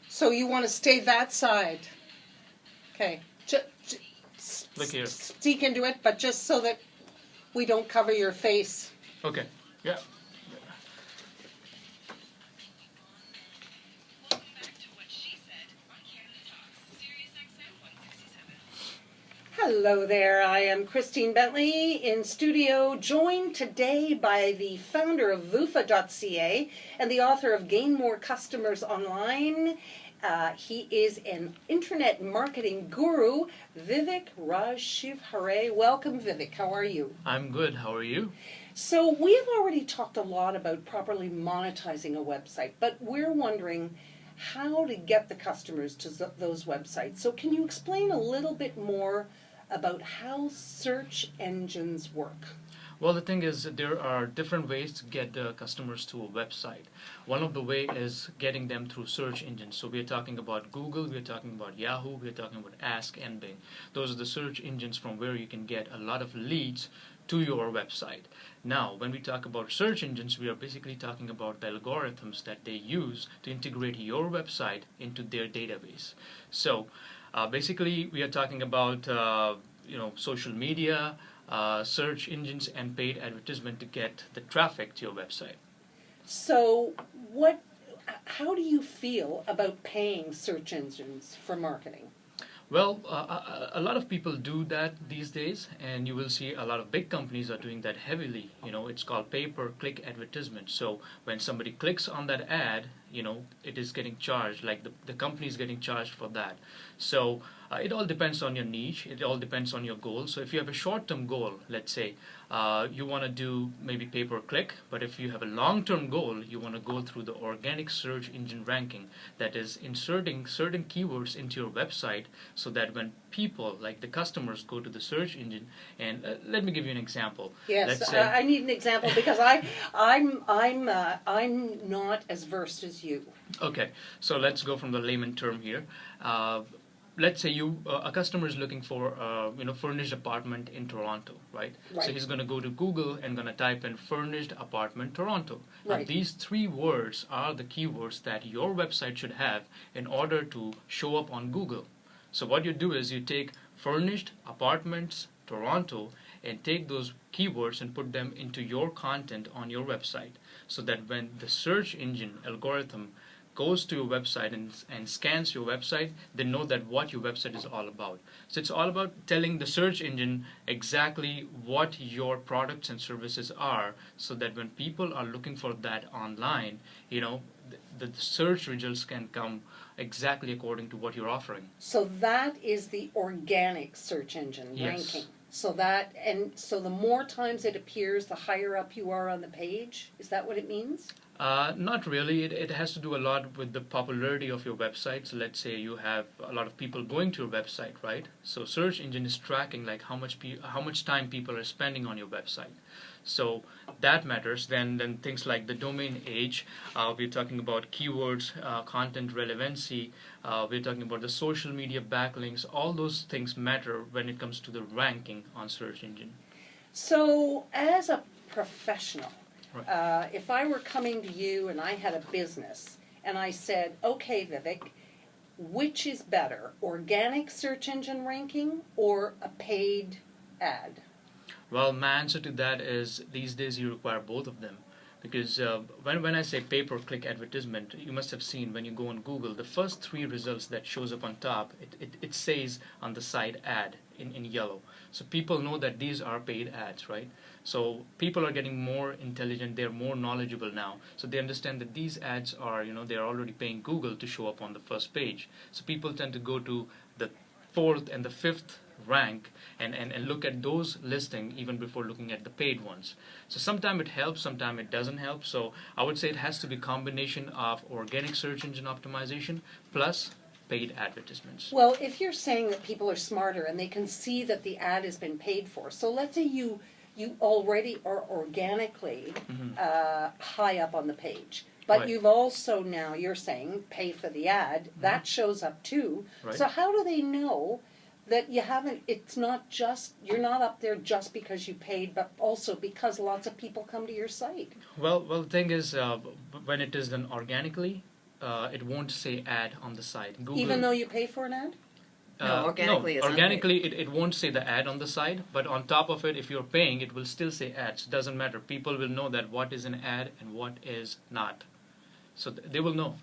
So you want to stay that side. Okay. Look here. Speak into it, but just so that we don't cover your face. Okay. Yeah. Hello there, I am Christine Bentley in studio, joined today by the founder of WhatSHESaid and the author of Gain More Customers Online. He is an internet marketing guru, Vivek Rajshivhare. Welcome, Vivek. How are you? I'm good. How are you? So we've already talked a lot about properly monetizing a website, but we're wondering how to get the customers to those websites. So can you explain a little bit more about how search engines work? Well, the thing is, there are different ways to get the customers to a website. One of the way is getting them through search engines. So we're talking about Google, we're talking about Yahoo, we're talking about Ask and Bing. Those are the search engines from where you can get a lot of leads to your website. Now, when we talk about search engines, we are basically talking about the algorithms that they use to integrate your website into their database. So basically, we are talking about social media, search engines, and paid advertisement to get the traffic to your website. So how do you feel about paying search engines for marketing? Well, a lot of people do that these days, and you will see a lot of big companies are doing that heavily. It's called pay-per-click advertisement. So when somebody clicks on that ad, it is getting charged, like the company is getting charged for that. So it all depends on your niche. It all depends on your goal. So if you have a short-term goal, let's say you want to do maybe pay-per-click, but if you have a long-term goal, you want to go through the organic search engine ranking, that is inserting certain keywords into your website so that when people, like the customers, go to the search engine, and let me give you an example. Yes, I need an example because I'm not as versed as you. Okay, so let's go from the layman term here. Let's say a customer is looking for furnished apartment in Toronto, right? So he's going to go to Google and going to type in furnished apartment Toronto. Right. Now these three words are the keywords that your website should have in order to show up on Google. So what you do is you take furnished apartments Toronto and take those keywords and put them into your content on your website, so that when the search engine algorithm goes to your website and scans your website, they know that what your website is all about. So it's all about telling the search engine exactly what your products and services are, so that when people are looking for that online, the search results can come exactly according to what you're offering. So that is the organic search engine ranking. So the more times it appears, the higher up you are on the page. Is that what it means? Not really. It has to do a lot with the popularity of your website. So let's say you have a lot of people going to your website, right? So search engine is tracking like how much time people are spending on your website. So that matters. Then things like the domain age. We're talking about keywords, content relevancy. We're talking about the social media backlinks. All those things matter when it comes to the ranking on search engine. So as a professional, right. If I were coming to you and I had a business and I said, okay, Vivek, which is better, organic search engine ranking or a paid ad? Well, my answer to that is these days you require both of them. Because when I say pay-per-click advertisement, you must have seen when you go on Google, the first three results that shows up on top, it says on the side ad in yellow. So people know that these are paid ads, right? So people are getting more intelligent, they're more knowledgeable now. So they understand that these ads are, they're already paying Google to show up on the first page. So people tend to go to the fourth and the fifth rank and look at those listings even before looking at the paid ones. So sometimes it helps, sometimes it doesn't help. So I would say it has to be a combination of organic search engine optimization plus paid advertisements. Well, if you're saying that people are smarter and they can see that the ad has been paid for, so let's say you already are organically high up on the page, but right. You've also you're saying pay for the ad, that shows up too. Right. So how do they know that you haven't, it's not just, you're not up there just because you paid, but also because lots of people come to your site. Well, the thing is, when it is done organically, it won't say ad on the site. Google, Even though you pay for an ad? No, organically is organically it won't say the ad on the side, but on top of it, if you're paying, it will still say ads. It doesn't matter. People will know that what is an ad and what is not. So they will know.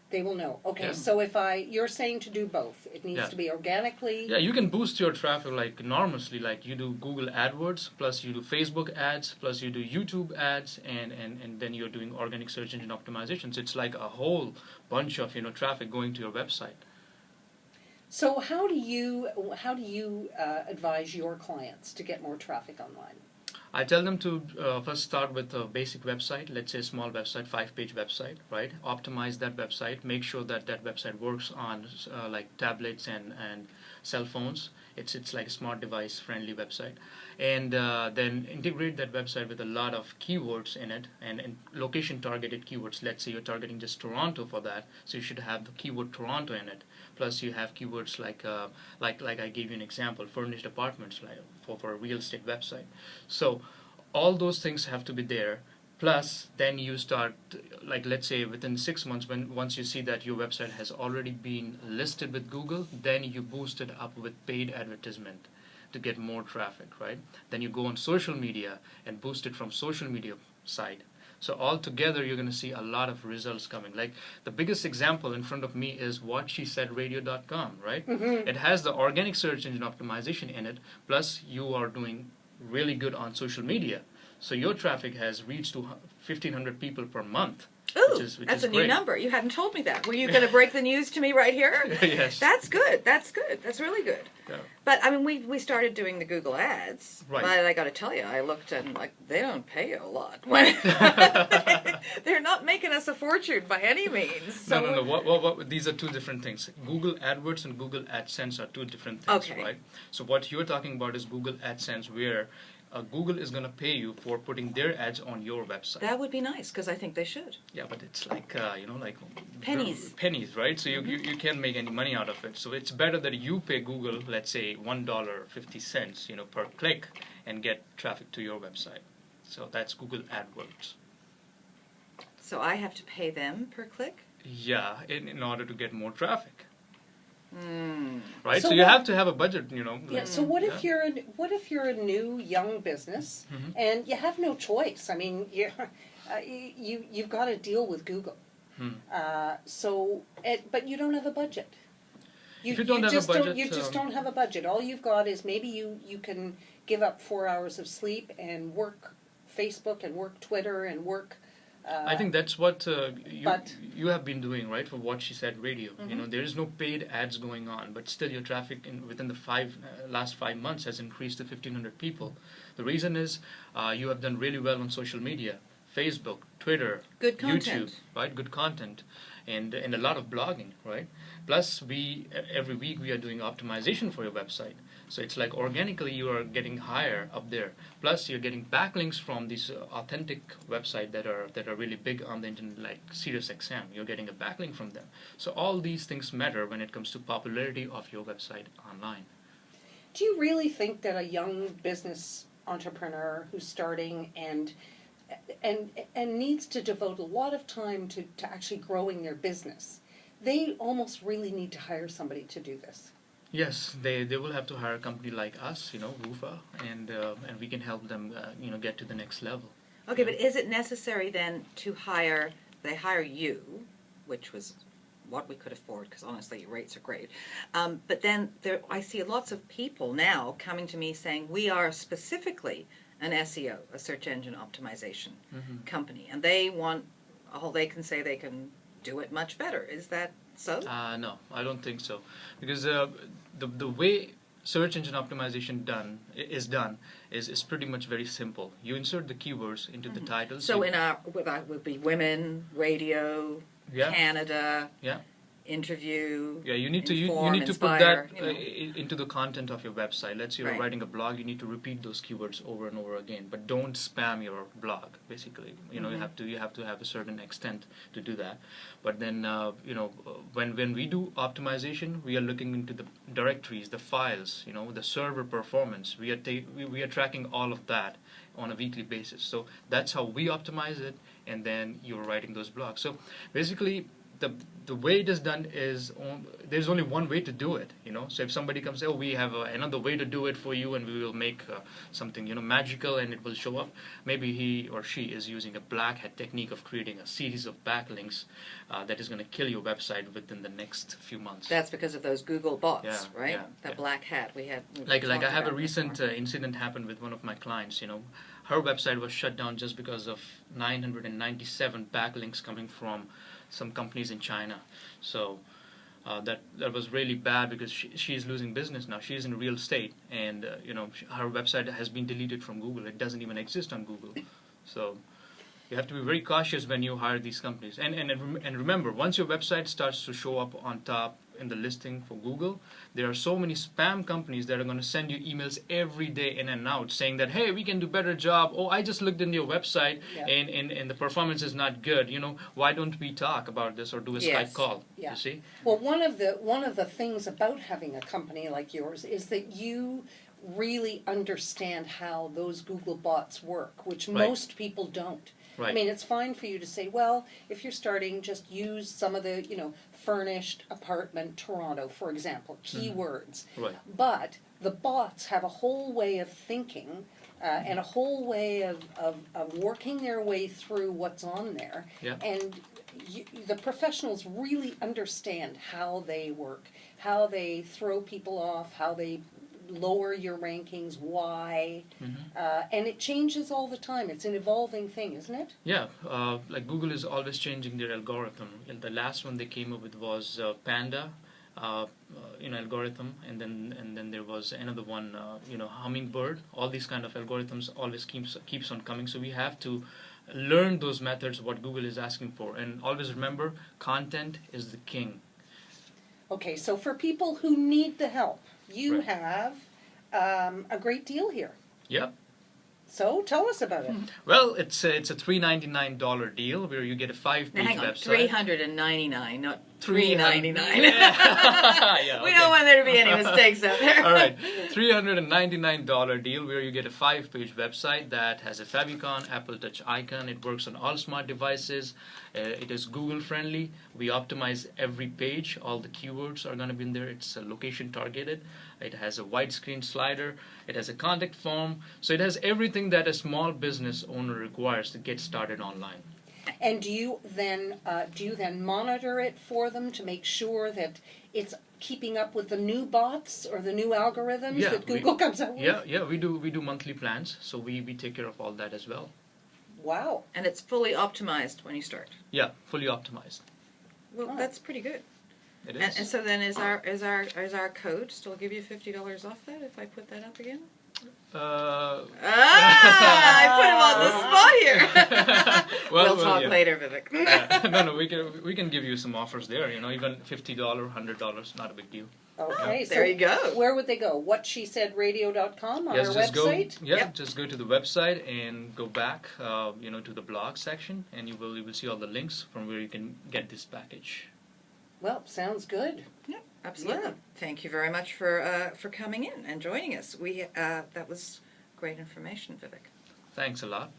They will know. Okay, Yeah. so if you're saying to do both. It needs Yeah. to be organically. Yeah, you can boost your traffic like enormously. Like you do Google AdWords, plus you do Facebook ads, plus you do YouTube ads, and then you're doing organic search engine optimizations. It's like a whole bunch of traffic going to your website. So how do you advise your clients to get more traffic online? I tell them to first start with a basic website, let's say a small website, 5-page website, right? Optimize that website, make sure that that website works on like tablets and cell phones. It's like a smart device friendly website. And then integrate that website with a lot of keywords in it and location targeted keywords. Let's say you're targeting just Toronto for that, so you should have the keyword Toronto in it. Plus you have keywords like I gave you an example, furnished apartments, like for a real estate website. So all those things have to be there. Plus, then you start, like let's say within 6 months, once you see that your website has already been listed with Google, then you boost it up with paid advertisement to get more traffic, right? Then you go on social media and boost it from social media side. So all together, you're going to see a lot of results coming. Like the biggest example in front of me is WhatSHESaid right? Mm-hmm. It has the organic search engine optimization in it, plus you are doing really good on social media. So your traffic has reached to 1,500 people per month. Ooh, which that's is a new great. number. You hadn't told me that. Were you going to break the news to me right here? Yes. That's good. That's good. That's really good. Yeah. But I mean, we started doing the Google ads. Right. But I got to tell you, I looked and like they don't pay you a lot. They're not making us a fortune by any means. So No. What? These are two different things. Google AdWords and Google AdSense are two different things, Okay. right? So what you're talking about is Google AdSense, where Google is going to pay you for putting their ads on your website. that would be nice because I think they should. Yeah, but it's like like Pennies. pennies, right? So you can't make any money out of it. So it's better that you pay Google, let's say $1.50, per click, and get traffic to your website. So that's Google AdWords. So I have to pay them per click? Yeah, in order to get more traffic. Hmm. Right, So so you what- have to have a budget, Yeah. like- So what if yeah. you're a new young business Mhm. and you have no choice? I mean, you've got to deal with Google. Hmm. But you don't have a budget. If you don't have a just budget, you just don't have a budget. All you've got is maybe you can give up 4 hours of sleep and work Facebook and work Twitter and work. I think that's what but- you have been doing, right? For What She Said Radio, Mhm. there is no paid ads going on, but still your traffic within the last 5 months has increased to 1,500 people. The reason is you have done really well on social media, Facebook, Twitter, Good YouTube, content. right? Good content, and a lot of blogging, right? Plus, every week we are doing optimization for your website. So it's like organically you are getting higher up there. Plus, you're getting backlinks from these authentic websites that are really big on the internet, like SiriusXM. You're getting a backlink from them. So all these things matter when it comes to popularity of your website online. Do you really think that a young business entrepreneur who's starting and needs to devote a lot of time to actually growing their business, they almost really need to hire somebody to do this? Yes, they will have to hire a company like us, WUFA, and we can help them, get to the next level. Okay, but is it necessary then to they hire you, which was what we could afford, because honestly, your rates are great. But then I see lots of people now coming to me saying, we are specifically an SEO, a search engine optimization company, and they want, they can say they can do it much better. Is that so? No, I don't think so, because the way search engine optimization is pretty much very simple. You insert the keywords into the titles. So would be women, radio, Yeah. Canada, Yeah. interview, Yeah, you need to inform, you need to inspire, put that into the content of your website. Let's say you're Right. writing a blog, you need to repeat those keywords over and over again, but don't spam your blog. Basically, you know, you have to have a certain extent to do that. But then when we do optimization, we are looking into the directories, the files, the server performance. We are tracking all of that on a weekly basis. So that's how we optimize it, and then you're writing those blogs. So basically, the way it is done is there's only one way to do it. So if somebody comes, oh, we have another way to do it for you, and we will make something magical, and it will show up. Maybe he or she is using a black hat technique of creating a series of backlinks that is going to kill your website within the next few months. That's because of those Google bots, Yeah, right? yeah, That yeah. black hat we had. Like I have a recent incident happened with one of my clients. Her website was shut down just because of 997 backlinks coming from some companies in China. So that was really bad, because she's losing business now. She's in real estate, and her website has been deleted from Google. It doesn't even exist on Google. So you have to be very cautious when you hire these companies. And remember, once your website starts to show up on top in the listing for Google, there are so many spam companies that are going to send you emails every day in and out saying that, hey, we can do better job. Oh, I just looked into your website, and the performance is not good. Why don't we talk about this or do a Skype call? Yeah. You see? Well, one of the things about having a company like yours is that you really understand how those Google bots work, which Right. most people don't. Right. I mean, it's fine for you to say, well, if you're starting, just use some of the, furnished apartment Toronto, for example, keywords. Right. But the bots have a whole way of thinking and a whole way of working their way through what's on there. Yeah. And the professionals really understand how they work, how they throw people off, how they lower your rankings, why, and it changes all the time. It's an evolving thing, isn't it? Yeah, like Google is always changing their algorithm. And the last one they came up with was Panda, algorithm, and then there was another one, Hummingbird. All these kind of algorithms always keeps on coming. So we have to learn those methods, what Google is asking for, and always remember, content is the king. Okay, so for people who need the help, you Right. have a great deal here. Yep. So tell us about it. Well, it's a $399 deal where you get a 5-page Hang on, website. $399, not $399. Yeah, We okay. don't want there to be any mistakes out there. All right, $399 deal where you get a 5-page website that has a favicon, Apple Touch icon. It works on all smart devices. It is Google friendly. We optimize every page. All the keywords are going to be in there. It's location targeted. It has a widescreen slider. It has a contact form. So it has everything that a small business owner requires to get started online. And do you then monitor it for them to make sure that it's keeping up with the new bots or the new algorithms that Google comes up with? Yeah, we do monthly plans, so we take care of all that as well. Wow. And it's fully optimized when you start. Yeah, fully optimized. Well, Oh. that's pretty good. It is. And so then is our code still give you $50 off that if I put that up again? I put him on the spot here. We'll talk later, Vivek. No, we can give you some offers there. Even $50, $100, not a big deal. Okay, There you go. Where would they go? WhatSheSaidRadio.com on our just website? Just go to the website and go back, to the blog section, and you will see all the links from where you can get this package. Well, sounds good. Yeah, absolutely. Yeah. Thank you very much for coming in and joining us. That was great information, Vivek. Thanks a lot.